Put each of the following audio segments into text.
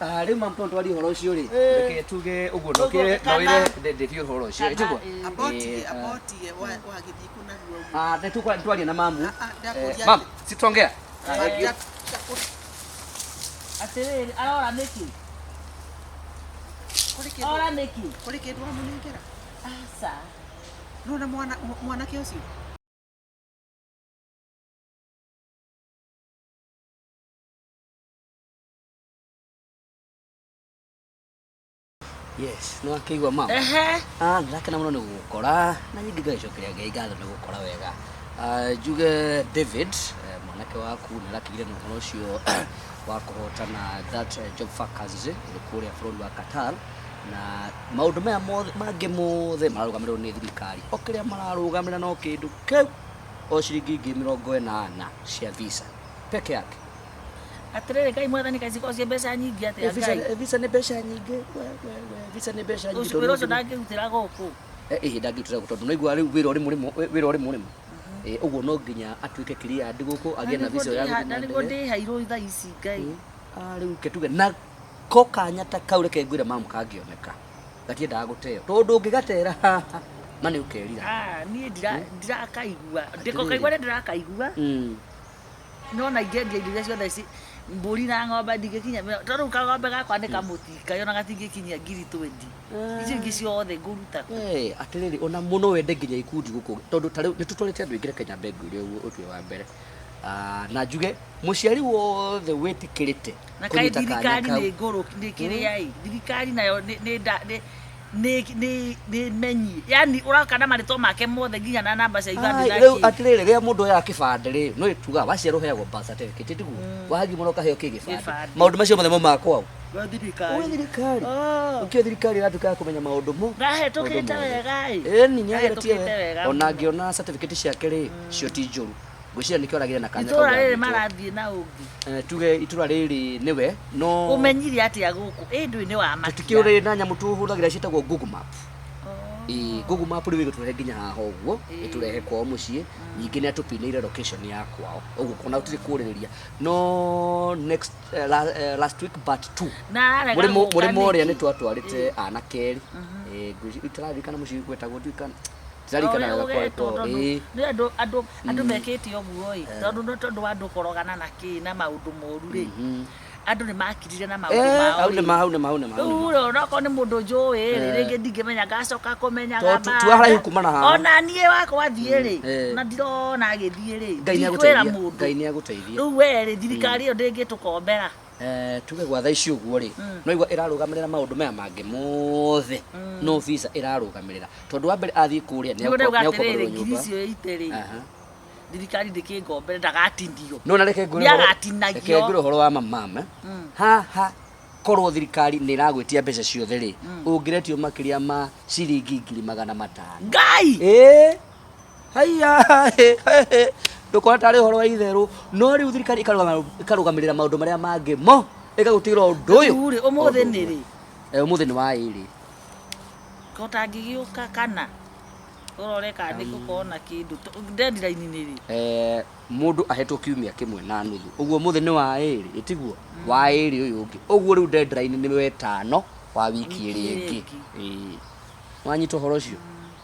Rĩu mampo twari horo ũcio rĩ reke tuge ũguo nokire noire ndethi horo ũcio ĩtiguo aboti wagithii kuna ruo netukwa twaria na mamu mam sitongea atiriri arora niki ora niki kuri kindu amunengera asa nona mwana kiosi yes no akigwa mam ndakena muno ni gukora na nyingi ngacokeria ngai ngatho ni gukora wega juge David mwanake waku narakigire no horo ucio wa kuhotana that job vacancy kuria bũrũri wa Qatar na maundu maya mangĩ mothe mararugamirwo ni thirikari okiria mararugamira no kindu kiu o ciringi 80 cia visa peke yake atiriri ngai mwathani kazi ko cie mbeca nyingi atia ngai visa ni mbeca nyingi visa ni mbeca nyingi ucio wĩra ndangĩrutĩra gũkũ ndangĩrutĩra gũkũ tondũ naigua rĩu wĩra ũrĩ mũrĩmo uguo no nginya atuike kiria ndiguko agĩa na visa ya nĩguo ndĩhairwo thaa ici ngai rĩu ketuge na ko kanya ta kaure kengwire mamu kangĩoneka gatiendaga gũteo tondũ ũngĩgatera mani ũkerira niĩ ndirakaigua ndĩkokaigua nĩ ndĩrakaigua no na ingĩendia indo iria ciothe ici mbũri na ng'ombe ndingĩkinya tondũ kagombe gakwa nĩ kamũtika yona gatingĩkinyia 20 icio ingĩ ciothe ngũruta atiriri ona muno wende nginya ikundi gũkũ tondũ tarĩu nĩtũtwarĩte andũ aingĩ Kenya bengu ũrĩa ũtue wa mbere na njuge mũciari wothe wĩtĩkĩrĩte na kaĩ thirikari nĩ ngũrũ nĩ kĩrĩa thirikari nayo nĩ menyi yani urakana marĩtwa make mothe nginya na namba cia ibandĩ na rĩu atirĩrĩ rĩrĩa mũndũ oya kĩbandĩ rĩ no ĩtuga waciarwo heagwo birth certificate tiguo wahagi mũno kaheo kĩgĩbandĩ maũndũ macio mothe mauma kwao thirikari ukio thirikari ĩratuĩka kũmenya maũndũ mo ngahetũkĩte wega ni nĩageretie ona ngĩona certificate ciake rĩ cio ti njũru gwĩciria nĩkĩo aragire na kanya itũra rĩrĩ marathiĩ na ũngĩ tuge itũra rĩrĩ nĩwe no ũmenyire atĩa gũkũ ndũinĩ wa makia tukĩũrĩ na nyamũ tũhũthagĩra ciĩtagwo Google Map Google Map rĩu ĩgũtũrehe nginya haha ũguo ĩtũrehe kwao mũciĩ ningĩ nĩ atũpinĩire location ya kwao ũguo kuna ũtirĩ kũrĩrĩria no next last week but 2 mũrĩmo ũrĩa nĩ twatwarĩte anake itaririkana mũciĩ gwetagwo nduikana zarikana gakwato nĩ andũ mekĩte ũguo tondũ andũ korogana na kĩ na maũndũ moru rĩ andũ nĩ makirire na maũndũ mao rĩu noko nĩ mũndũ njũĩ rĩngĩ ndingĩmenya ngacoka kũmenyaga twaraihu kumana haha ona niĩ wakwa thiĩ rĩ na ndirona agĩthiĩ rĩ ndikwĩra mũndũ Ngai nĩagũteithia rĩu we rĩ thirikari ĩyo ndĩngĩtũkombera tuge gwa thaa ici ũguo rĩ no igua ĩrarũgamĩrĩra maũndũ maya mangĩ mothe no visa ĩrarũgamĩrĩra tondũ wa mbere athiĩ kũrĩa nĩũkombĩrwo nyũmba icio ite rĩ thirikari ndĩkĩngombere ndagatindio no na reke ngũre ũhoro wa mama haha korwo thirikari nĩ ĩragwĩtia mbeca ciothe rĩ ũngĩretio makĩria ma ciringi 500 ngai haiya ndũkona tarĩ ũhoro wa itherũ no rĩu thirikari ĩkarũgamĩrĩra maũndũ marĩa mangĩ mo ĩgagũtigĩra ũndũ ũyũ ũmũthĩ nĩ rĩ ũmũthĩ nĩ wa ĩrĩ kotangĩgĩũka kana ũroreka nĩgũkorwo na kĩndũ deadline-inĩ rĩ mũndũ ahetwo kiumia kĩmwe na nuthu ũguo mũthĩ nĩ wa ĩrĩ ĩtiguo wa ĩrĩ ũyũ ũngĩ ũguo rĩu deadline nĩ wetano wa wiki ĩrĩ ĩngĩ wanyita ũhoro ũcio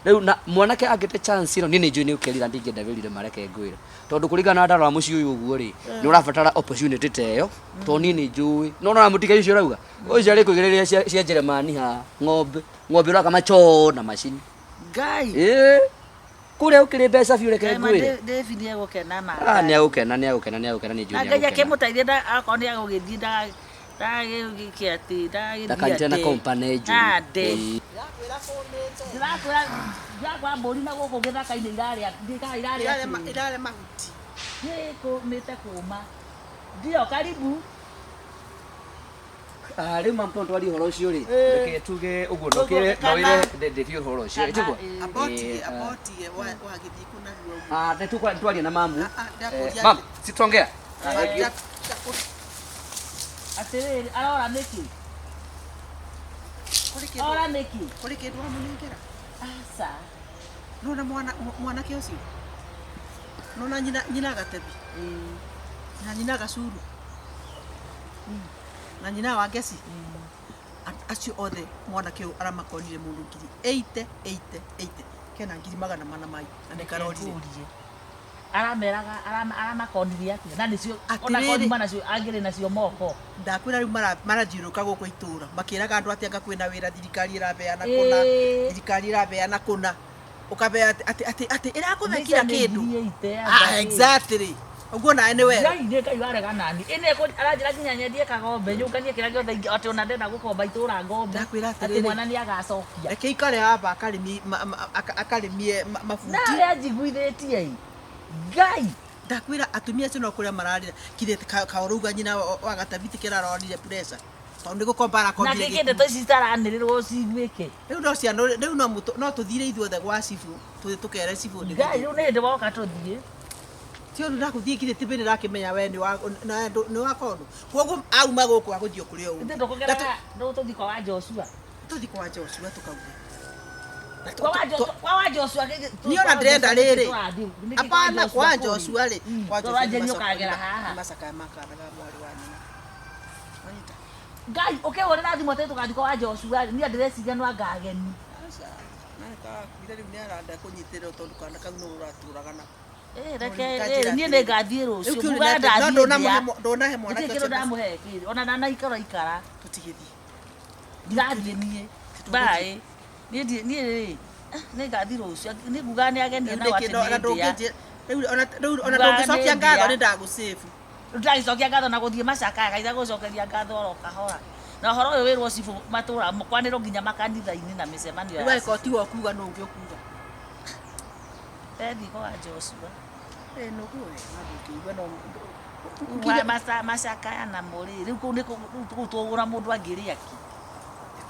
rĩu na mwanake angĩte chance ĩno niĩ nĩnjũĩ nĩ ũkerira ndingĩenda wĩrire mareke ngwĩre tondũ kũringana na ndaro wa mũciĩ ũyũ ũguo rĩ nĩ ũrabatara opportunity ta ĩyo tondũ niĩ nĩnjũĩ no na mũtiga icio rauga ũcio arĩ kũigĩrĩria cia Jeremani ha ng'ombe ũrakama choo na macini ngai kũrĩa ũkĩrĩ mbeca biũ reke ngwĩre David nĩegũkena ma nĩegũkena nĩ njũĩ ngai akĩmũteithia akorwo nĩ agũgĩthiĩ ndagĩgĩkĩ atĩ ndakanyite na company njũĩ ndĩrakwĩra mbũri na gũkũ gĩthaka-inĩ irarĩa mahuti nĩkũmĩte kũma ndio karibu rĩu mampo twari ũhoro ũcio rĩ reke tuge ũguo nokire noire ndethi ũhoro ũcio ĩtiguo aboti wagithii kuna ruo nĩtukwa twaria na mamu mam sitongea atiriri arora niki ora niki kuri kindu amunengera asa nona mwana kiosi nona nyina gatebi na nyina gacuru na nyina wa Ngeci acio othe mwanake ũyũ aramakonire mũndũ ngiri 80 kena ngiri 400 mai na nĩkarorire arameraga aramakonirie atia na nicio ona koni mana cio angire nacio moko ndakwira riu marathiũrũka gũkũ itũra makĩraga andũ atĩ anga kwĩna wĩra thirikari ĩrabeana kũna thirikari ĩrabeana kũna ũkabea atĩ ĩrakũhe kila kĩndũ exactly uguo nawe nĩ wega ngai ngai warega nani ene aranjira nginya nyendie kagombe nyũnganie kĩrĩa gĩothe atĩ ona ndenda gũkomba itũra ngombe atĩ mwana nĩ agacokia reke ikare hapa akarimie mabuti na njiguithĩtie ngai ndakwira atumia acio no kũrĩa mararĩra kithete kaoruga nyina wa gatabiti kĩrarorire pressure tondũ gũkombara na kĩkĩnde to citaranĩrĩrwo cigwĩke rĩu no ciano rĩu no tũthire ithuothe gwa cibu tũkere cibu ngai rĩu nĩ hĩndĩ woka tũthiĩ tio ndakũthiĩ kire tibĩrĩ rakĩmenya we nĩ wa kondo koguo auma gũkũ agũthiĩ kũrĩ o ndĩ ndũkũgera ndũ tũthiĩ kwa Joshua tukauge kwa Joshua niona ndĩrenda rĩrĩ hapana kwa Joshua rĩ kwa Joshua nĩũkagera haha macaka makaraga mwari wa nyina wanyita ngai ũkĩhũrĩra thimũ tĩ tũgathiĩ kwa Joshua niĩ ndĩreciria no angageni aca naka kwira rĩu nĩ aranda kũnyitĩrĩra tondũ kana kau no ũratũragana reke niĩ nĩ ngathiĩ rũciũ kuga ndathiĩ ndonahe mwana kĩrĩa ndamũhe kĩrĩ ona na ikara tũtigĩthiĩ ngathiĩ niĩ bye niĩ nĩ ngathiĩ rũciũ nĩ kuga nĩ ageni na watĩ ona ndũngĩcokia ngatho nĩ ndagũsave ndagĩcokia ngatho na gũthiĩ macaka gaitha gũcokeria ngatho oro kahora na ũhoro ũyũ wĩrwo cibu matũra kwanĩrwo nginya makanitha-inĩ na mĩcemanio ya weka tiwa kuga no ũngĩ kuga ethi kwa Joshua no kuwe ngakĩigua no macaka na mũrĩ rĩu kũu nĩ tũgũra mũndũ angĩrĩa ki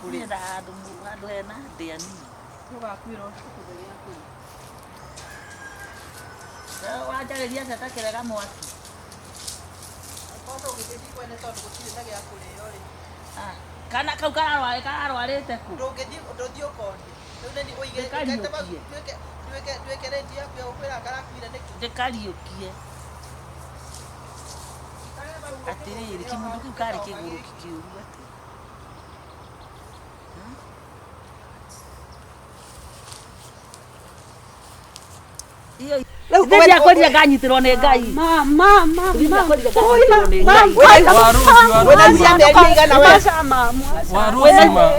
kũrĩenda handũ hena ndĩani tũgakwĩra ũkũtheria kũu wanjarĩria atĩ atakĩrega mwaki kondo gĩthiĩ kwene tondũ gũtirĩ na gĩa kũrĩo rĩ kana kau kararwarĩte kũ ndũthiĩ ũkondi rĩu nĩ ũige twĩkerendi yaku ya gũkwĩra karakuire nĩkĩ ndĩkariũkie atĩrĩrĩ kĩmũndũ kĩu karĩ kĩgũrũ kĩũru atĩ Ndia kweria nganyitirwo nĩ Ngai.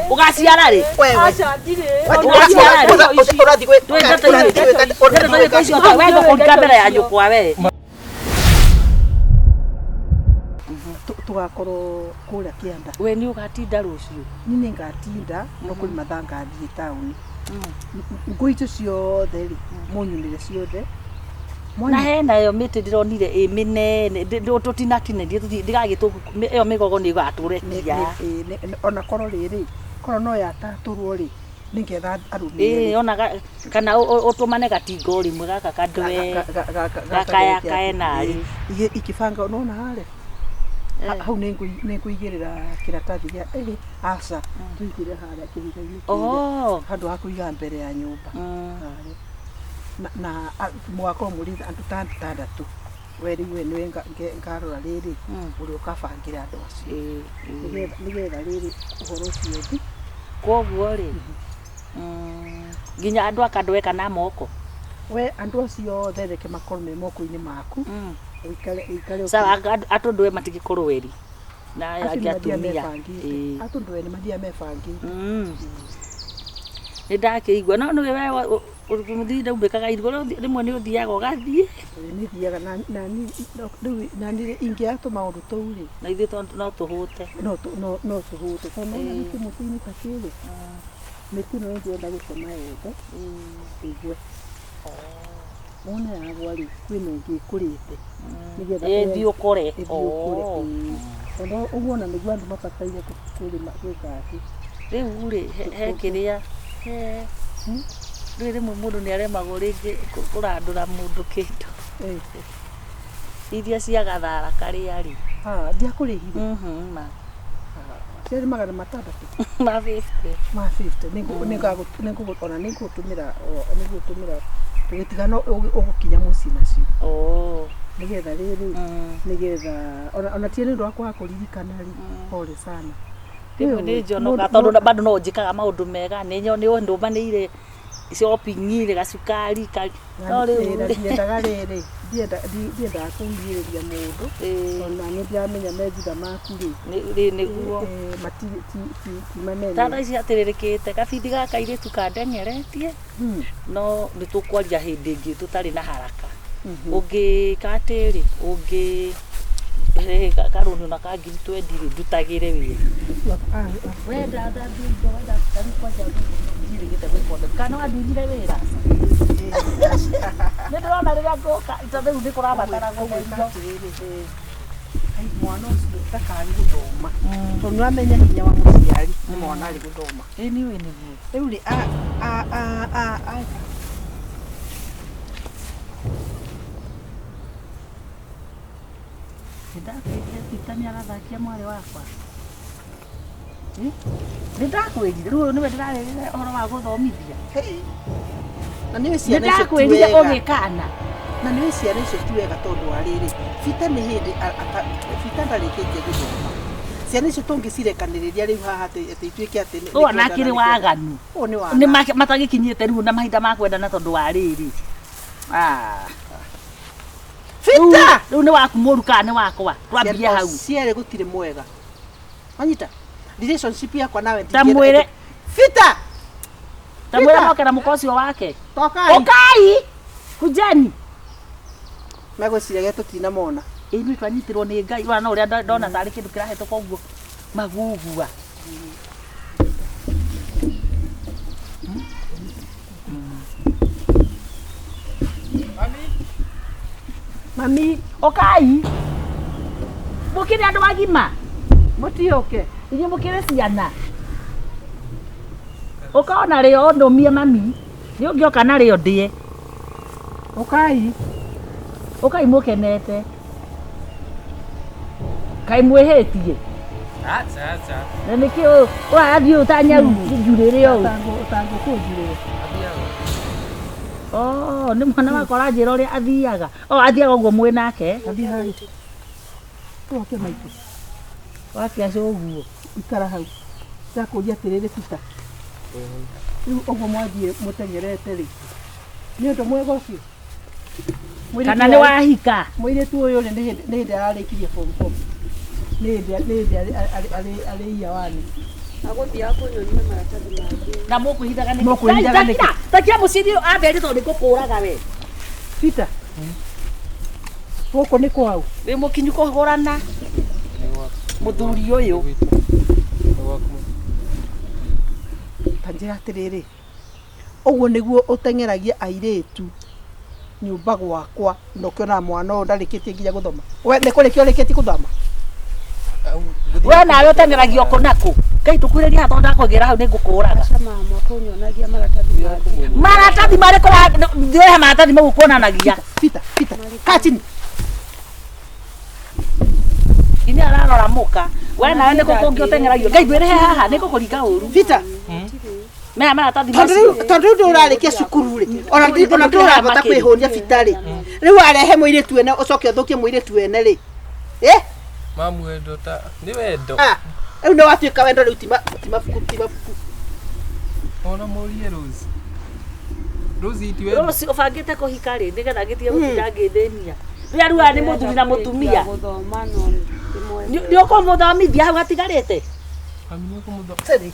Ugaciara rĩ? Mbere ya nyũkwa we. Tugakorwo kũrĩa kĩanda. We nĩ ũgatinda rũciũ? Niĩ nĩ ngatinda no kũrĩ mathaa ngathiĩ taũni. Ngũ icio ciothe rĩ mũnyunĩre ciothe na hena yo mĩtĩ ndĩronire ĩ mĩnene tũtinatinĩrie ndigagĩtũ ĩyo mĩgogo nĩ ĩgatũrekia ona korwo rĩrĩ korwo no yatatũrwo rĩ nĩgetha arũmĩrĩre ona kana ũtũmane gatingo rĩmwe gaka kandoe gakayakae narĩ ikibanga unaona harĩa hau nĩ ngũigĩrĩra kĩratathi gĩa aca tũigĩre harĩa kĩhiga-inĩ handũ ha kũiga mbere ya nyũmba na mwaka ũmwe andũ ta 6 weri we nĩwe ngarora rĩrĩ ũrĩa ũkabangĩra andũ acio nĩgetha rĩrĩ ũhoro ũcio ũthi koguo rĩ nginya andũ akandweka na moko we andũ acio othe reke makorwo me moko-inĩ maku ikare sawa atũndwe matigĩkorwo weri na angĩ atumia atũndwe nĩ mathiaga mebangĩte nĩ ndakĩigua no nĩwe we ũmũthii ndaumĩkaga irigũ rĩmwe nĩ ũthiaga ũgathiĩ nĩ thiaga na niĩ ingĩatũ maũndũ tũu rĩ na ithuĩ no tũhũte no tũhũte tondũ nĩ mũtĩ-inĩ ta kĩrĩ mĩtĩ ĩno ĩngĩenda gũtema yothe ĩgwe wona yagwa rĩ kwĩna ĩngĩ ĩkũrĩte ĩthiĩ ũkore tondũ ũguo na nĩguo andũ mabataire kũrĩma gwĩka atĩ rĩu rĩ he kĩrĩa rĩu rĩmwe mũndũ nĩ aremagwo rĩngĩ kũrandũra mũndũ kĩndũ iria cia gathara karĩa rĩ ndiakũrĩhire ciarĩ 600 ma 50 nĩngũgũtũmĩra nĩngũgũtũmĩra tũgĩtigana ũgũkinya mũciĩ nacio nigetha riri nigetha ona tie ni ndo akwa kuririkana ri pole sana ni njonoga tondu bado no njikaga maundu mega ni ndumanire shopping ile gasukari no ndiendaga riri ndienda kumbiriria mundu ona ni ndiamenya menjitha maku ri niguo mati manene tata ici atiririkite kabindi gaka iritu kandengeretie no nitukwaria hindi ingi tutari na haraka ungi katiri ungi karuni na kangiri twendire ndutagire wira wenda ndathingo wenda kwaja ndire gite gwikonde kana ndire wira nä ndä rona rä rä a tondå rä u nä kå rabatara mwana ũcio ndakarĩ gũthoma tondũ nĩ wamenya hinya wa mũciari nĩ mwana arĩ gũthoma ĩ nĩ ũĩ nĩguo rĩu rĩ nĩndakwĩrire Peter nĩ arathakia mwarĩ wakwa nĩndakwĩrire rĩu nĩwe ndĩrarĩrĩre ũhoro wa gũthomithia na nĩ ciana icio ti wega ũgĩkana na nĩ ciana icio ti wega tondũ wa rĩrĩ Peter nĩ hĩndĩ Peter ndarĩkĩtie gũthoma ciana icio tũngĩcirekanĩrĩria rĩu haha atĩ ituĩke atĩ ũũ nakĩrĩ waganu nĩ matagĩkinyĩte rĩu na mahinda ma kwendana tondũ wa rĩrĩ Peter rĩu nĩ waku mũru kana nĩ wakwa twambie hau cierĩ gũtirĩ mwega wanyita relationship yakwa nawe ndamwĩre Peter tamwĩra moke na mũka ũcio wake tokai ũkai kujani megwĩciria tũtinamona ĩnyuĩ twanyitirwo nĩ Ngai rora no ũrĩa ndona tarĩ kĩndũ kĩrahetũka ũguo magugua mami ũkai mũkĩrĩ andũ agima mũtiũke inyuĩ mũkĩrĩ ciana ũkaona rĩo ndũmie mami nĩ ũngĩoka narĩo ndĩe ũkai mũkenete kai mwĩhĩtie na nĩkĩ ũrathiĩ ũtanyau njurĩre ũũ ũtangĩkũnjurĩre nĩ mwana wakwa aranjĩra ũrĩa athiaga athiaga ũguo mwĩ nake athiĩ harĩ tũoke maitũ wakĩaca ũguo ikara hau ndakũria atĩrĩrĩ Peter rĩu ũguo mwathiĩ mũtengerete rĩ nĩ ũndũ mwega ũcio kana nĩ wahika mũirĩtu ũyũ nĩ hĩndĩ ararĩkirie form 4 nĩ hĩndĩ arĩ iya wani agũthiaga kũnyonia maratathi mangĩ na mũkwĩhithaga nĩkĩ takia mũciĩ amberi tondũ nĩngũkũraga we Peter gũkũ nĩ kwao wĩ mũkinyu kũhũrana mũthuri ũyũ tanjĩra atĩrĩrĩ ũguo nĩguo ũteng'eragia airĩtu nyũmba gwakwa na ũkĩona mwana ũyũ ndarĩkĩtie nginya gũthoma we nĩ kũrĩkia ũrĩkĩtie gũthoma we nawe ũteng'eragia kũ nakũ Ngai tũkwĩrĩria haha tondũ ndakũgĩra hau nĩngũkũraga mama kũnyonagia maratathi marĩkũ ndĩrehe maratathi mau kuonanagia Peter kaa chini ini ararora mũka we nawe nĩkũ kũngĩ ũteng'eragio Ngai ndwĩrehe haha nĩngũkũringa ũru Peter maya maratathi macio tondũ rĩu ndũrarĩkia cukuru rĩ ona ndũrabota kwĩhũnia Peter rĩ rĩu arehe mũirĩtu ene ũcoke ũthũkie mũirĩtu ene rĩ mamu wendo ta nĩ wendo rĩu nĩ watuĩka wendo rĩu ti mabuku ona mũrie Rose iti wendo Rose ũbangĩte kũhika rĩ nĩgetha gĩthiĩ gũtinda ngĩthĩnia rĩrĩa rĩu nĩ mũthuri na mũtumia nĩ ũkũmũthomithia hau gatigarĩte mami nĩ ũkũmũthomithia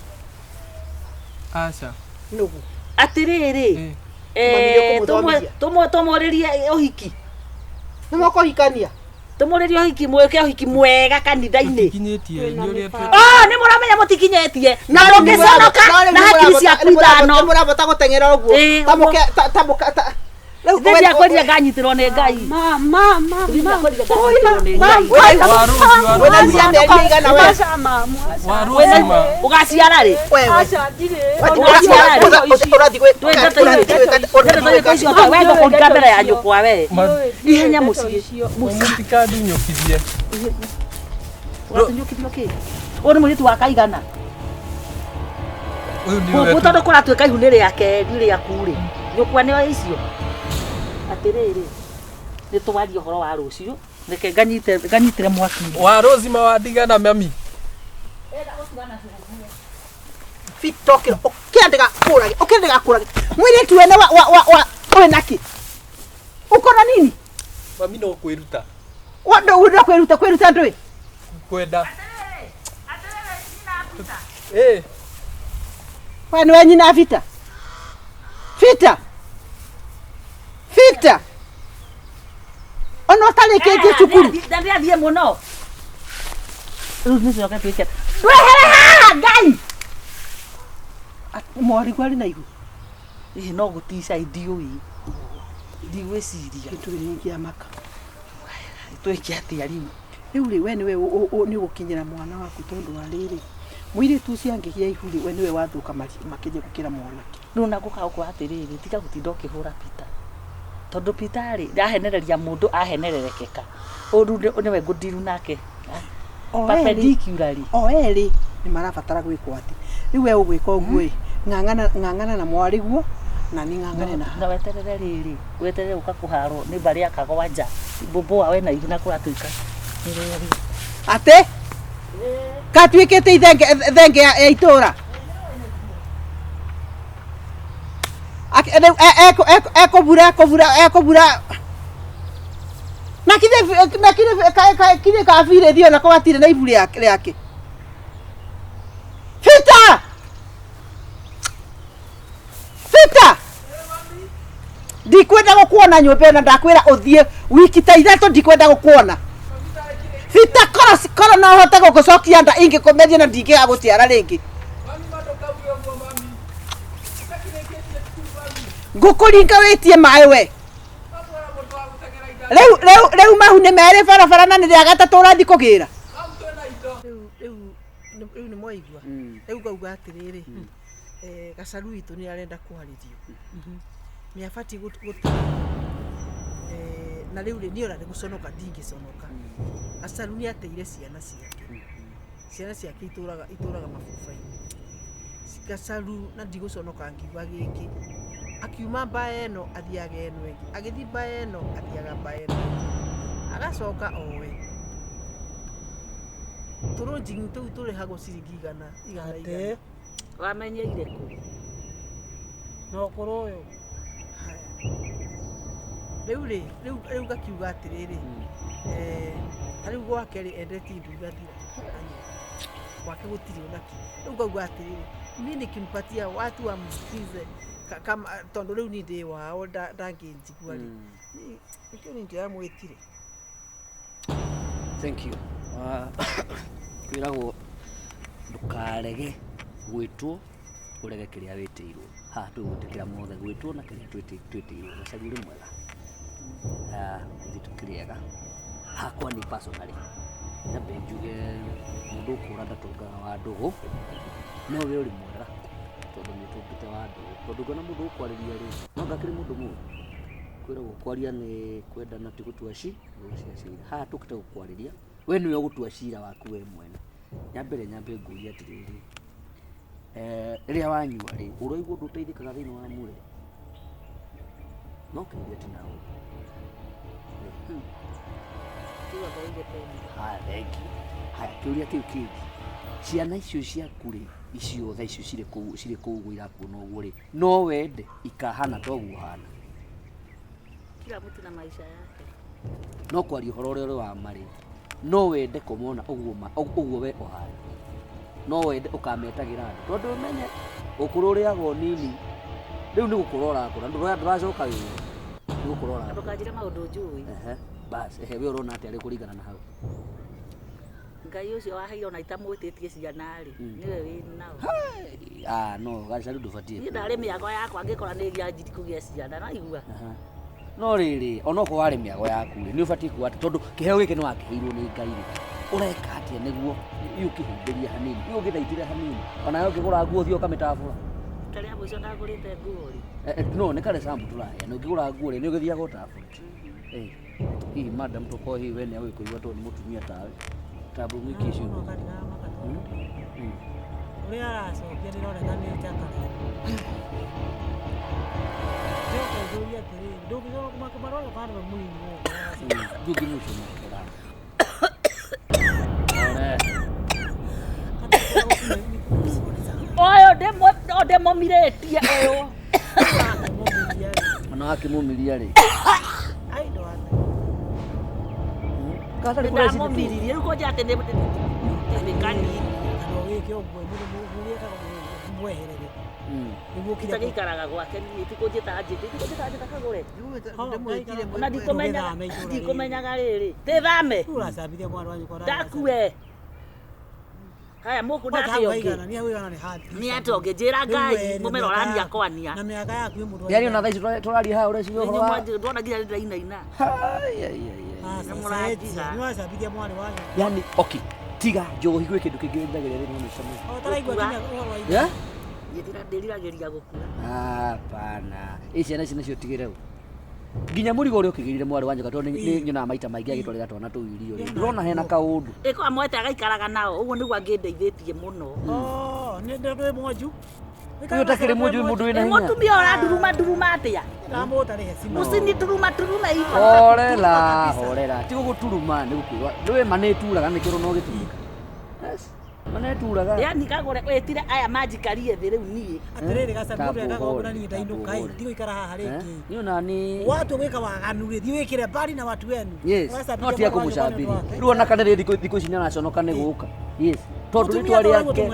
aca atĩrĩrĩ tũmũrĩrie ũhiki nĩ mũkũhikania tũmũrĩrie ũhiki mwĩke ũhiki mwega kanitha-inĩ nĩ mũramenya mũtikinyĩtie na ndũngĩconoka na hakiri ciaku ithano mũrabota gũteng'era ũguo Thĩinĩ kwĩrire nganyitĩrwo nĩ Ngai ũgaciara rĩ wenda kũringa mbere ya nyũkwa we ihenya mũciĩ mũtikandunyũkithie ũgatunyũkithio kĩ ũyũ nĩ mũirĩtu wa kaigana tondũ kũratuĩka ihu nĩ rĩake rĩaku rĩ nyũkwa nĩo icio atĩrĩrĩ nĩ tũwarie ũhoro wa rũciũ reke nganyitĩre mwaki wa Rosi mawandigana mami Fitokero ukiandega kurage mwire tu wena wa naki ukona nini mami no kwiruta wando unda kwiruta ndui kwenda wani wenyi na vita ono tale keje chukuru ndandia thie muno ruzi soka twike wehere gai mwari gwari na igu no gutica idioi ndigwiciria turingia maka twike atia riu riu we niwe ni gukinyira mwana waku tondu wa riri mwiri tu ciangigia ihuri we niwe wathuka makije gukira mwana riu na guka atiriri tiga gutinda ukihura Peter tondu Peter ri ndahenereria mundu ahenererekeka uru niwe ngudiru nake perpendicularly eri ni marabatara gwikwo ati riu we ugwika uguo ng'ang'ana na mwari guo na ni ng'ang'ane na weterere riri weterere ukakuharo ni bari akagwa nja boboa we na igina kuratuika ate katwikete ithenge ya itura ekobura na kide kafire dio na kwatire na ibuli yake Fita ndikwenda gukuona nyumba na ndakwira uthie wiki ta ithatu ndikwenda gukuona Fita kora na hote gugucokia nda ingi kumeria na ndingiga guciara ringi ngukuringa witie mai we Reu mahu ni mere barabara na ni ria gatatu urathi kugira reu ni moigua reu gauga atiriri gacaru itu ni arenda kwaririo ni abati gutu na reu ni ora guconoka ndingiconoka gacaru ni ateire ciana ciake ituraga mabubai gacaru na ndiguconoka ngiuga giki akiuma mbaya eno athiaga eno engi agithi mbaya eno athiaga mbaya eno agacoka owe turunjingi tu turi hago ciringi igana wamenyeire ku no kuroyo reu gakiuga atiriri tariu gwake ri endeti ndu gathira gwake gutiri unaki reu gauga atiriri mimi nikimpatia watu wamsikize kama tondu riu ni ndi wao ndanginjigua ri nikio ni ndia mwitire thank you kwiragwo ndukarege gwitwo urege kiria witirwo ha tugwitikira mothe gwitwo na kiria twitirwo gacaguri mwega tukiriega hakwa ni personally na benjuge mundu ukura ndatungaga wa ndugu no we uri mwega tondu ni tupite wa ndugu tondu ngona mundu ukwariria ri no ngakiri mundu mu kwiragwo kwaria ni kwendana ti gutua cira ha tukite gukwariria we niwe gutua cira waku we mwene nyambe nguria atiriri riria wanyua ri uraigua nduteithikaga thiini wa mwiri no kiuria ti nawe haya kiuria kiu kingi ciana icio ciaku ri icio tha icio ciri kuu gwirakuona uguo ri no wende ikahana toguo hana kila mtu na maisha yake no kwaria uhoro uria uri wa mari no wende kumona uguo we ohana no wende ukametagira andu tondu umenye ukuru uriago nini riu ni gukurora akura nduracoka wiwe ni gukurora ndukajira maundu njui bas we urona ati ari kuringana na hau ngai ucio waheirwo na itamwititie ciana ri niwe wi nao no gacaru ndubatie ni ndari miago yakwa ngikora ni gia njiri kugia ciana na igua no riri onoko wari miago yaku ri ni ubatie kuwa tondu kiheo giki ni wakiheirwo ni ngai ri ureka atia niguo ukihumbiria hanini ugithaitire hanini kana yo kigura nguo thio kamitafura taria mwico ndagurite nguo ri no ni kare sambu turaya no kigura nguo ri ni ugithiaga utafura hihi madam toko hihi we ni agikuigwa to ni mutumia tawe tabu mwiki icio uria aracokia ndiroreka ni chakara Oyo demo miretie oyo. Ana akimumiria ri. Ai ndo ana. Kata ri Kura mo miririe uko jate ne kani. Ano wiki ogwe muri ka mweherere. Niguo kire. Takikaraga gwake ni tikujita ajite kagure. Ndemwikire mwe. Ona ndikumenyaga riri. Tithame. Uracambithia mwana wanyu kwa. Ndakue. Haya muku ndake yonge. Ni atonge njira ngai mumero rania kwania. Na miaka yaku mundu. Yari ona thaici turari ha uri cio Ni mwaje ndona nginya ndaina. Ni wacambithia mwana wanyu. Yani okay tiga njohi gwe kindu kingi ndagire ri no nicamo. O taraigua kinya uhoro wa. Ya? Ndirageria gukua. Hapana. Ici ana cina cio tigire u. Nginya murigo uri ukigirire mwari wanje gatondu ni nyona maita maingi agitwarira twana tu irio ri. Ndurona hena kaundu. Iko amwete agaikaraga nao uguo niguo angindeithitie muno. Oh, ni ndwe mwanju. Uyu takire mundu mundu wina hinya. Mutumia ora nduruma atia. Ndamutare hecima. Musini turuma iko. Horera. Ti guturuma ni gukwirwa. Ndwe maneturaga ni kiro no gitumika. Yes. Maneturaga. Yani kagure wetire aya majikarie thi riu nie. Atiriri gasa mundu ndagogora ni ndainuka i. Ndigo ikara haha ringi. Ni ona ni watu weka waganu ri thiwikire bari na watu wenu. Yes. No tia kumucambiri. Riu ona kana ri thiku ici na conoka ni guka. Yes. Tondu ni twari yake.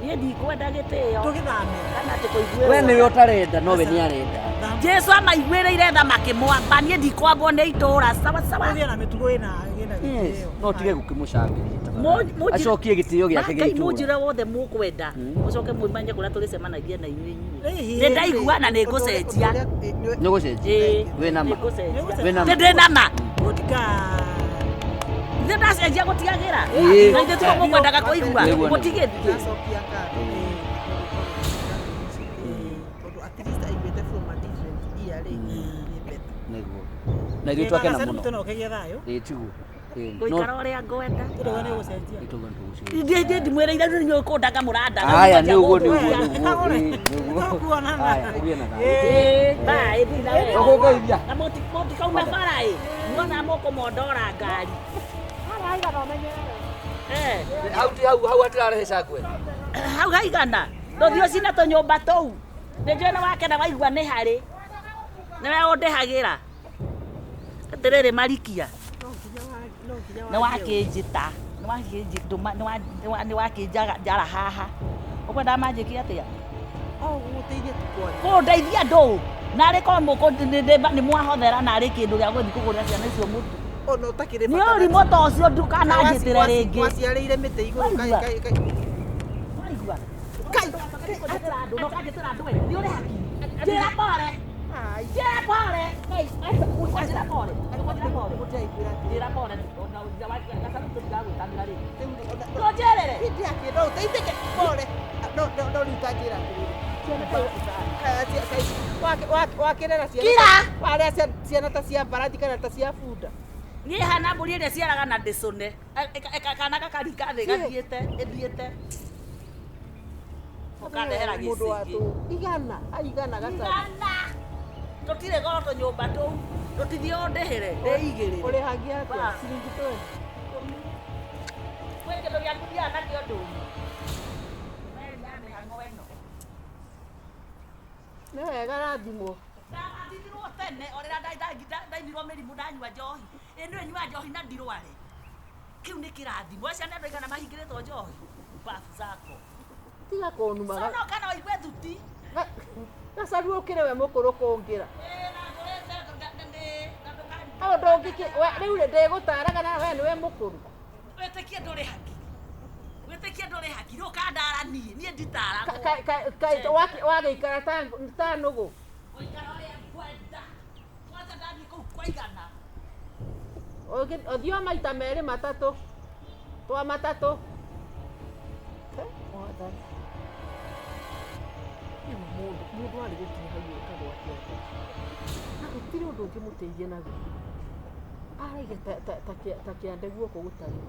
Ye ndikwenda gitio. Tugithame. Kana ati kuigwe. We ni utarenda no we ni arenda. Jesu amaigwire tha makimwamba nie ndikwambwo ni itura sawa sawa. Ndia na mitugo ina Yes. No tige gukimucambiri. Acokie gitio giake gitu. gitu. Mujira wothe mukwenda. Ucoke muimanye kuria tulicemanagia na inyuĩ. Ni ndaigua na ni ngucenjia. Ni gucenjia. We nama. We nama. Ndi nama. Mutika. Ndi ndacenjia gutigagira. Ĩĩ. Na ithuĩ tũrĩ mũkwendaga kũigua. Mũtigithie. Ndacokia ngatho. Tondu at least aiguĩte from a different year rĩ. Niguo. Na ithuĩ twakena muno. Tena ukegia thayo. Tiguo. Guikara uria ngwenda. Tudoga ni gucenjia. Ituga ntugucenjia. Ndi ndimwĩrĩire rĩu nĩ ũkũndaga mũranda. Aya nĩ ũguo nĩguo. Kuonana. Aya kugĩa na thayũ. Bye thina wewe. Ũkũngeithia. Na mũtikaume bara ĩ. Muona mũkũmondora ngari. Haraiga no menyerere. Hau atirarehe cakwe. Hau haigana. Ndothio cina tũnyũmba tũu. Nĩnjũĩ nĩ wakena waigua nĩ harĩ. Nĩwe ũndĩhagĩra. Atĩrĩrĩ marikia. Nĩ wakĩnjĩta. Nĩ wakĩnjara haha. Ũkwenda manjĩkie atĩa? Gũteithia tukwa. Kũndeithia ndũ. Narĩ korwo nĩ mwahothera narĩ kĩndũ gĩa gũthiĩ kũgũrĩra ciana icio mũtu. Ona utakire Nĩ ũrimũ ta ũcio ndukananjĩtĩre rĩngĩ. Waciarĩire mĩtĩ igũrũ kai. Waigua? Ndũkanjĩtĩra andũ ĩ. Nĩ ũrĩ hakiri. Njĩra pore. Njĩra pore. Njĩra pore. Njĩra pore. Ndũnjĩrĩre. No uteithĩke pore. No utajĩra wakĩrera Kira. Warĩa ciana ta cia mbarathi kana ta cia bunda. Niĩ hana mbũri ĩrĩa ciaraga na ndĩcũne. Kana gakarika thĩ gathiĩte. Ũkandehera gĩcingĩ. Igana gata. Tũtirĩ goro tũnyũmba tũu. Tũtithie ũndĩhĩre. Ndĩigĩrĩre. Ũrĩhagia atĩa? Ciringi 20. Kwĩ kĩndũ gĩaku thiaga nakĩo ndũnyũ. Nĩ wega rathimwo. Ndathithirwo tene orĩra ndaimirwo mĩrimũ ndanyua njohi. Ĩ nĩwe nyua njohi na ndirware. Kĩu nĩ kĩrathimo. Ciana andũ aigana mahingĩrĩtwo njohi. Bafu zako. Tiga kũnuma. Sono kana waigue thuti. Gacaru ũkĩre we mũkũrũ kũngĩra. Na ngũrĩte Au ndũngĩkĩ rĩu ndĩgũtaraga na we nĩwe mũkũrũ. Wĩtĩkie ndũrĩ haki. Wĩtĩkie ndũrĩ haki. Rĩu kandara niĩ nditaraga. Wagĩikara ta nũgũ. Ũikara ũrĩa ngwenda. Kwanza ndathiĩ kũu kwa igana. Ũthiĩ maita merĩ matatũ. Twa matatũ. Mũndũ arĩ gũkinya hau ĩkagwo atĩa. Na gũtirĩ ũndũ ũngĩmũteithia naguo. Araiga ta kĩande guoko gũtarĩ.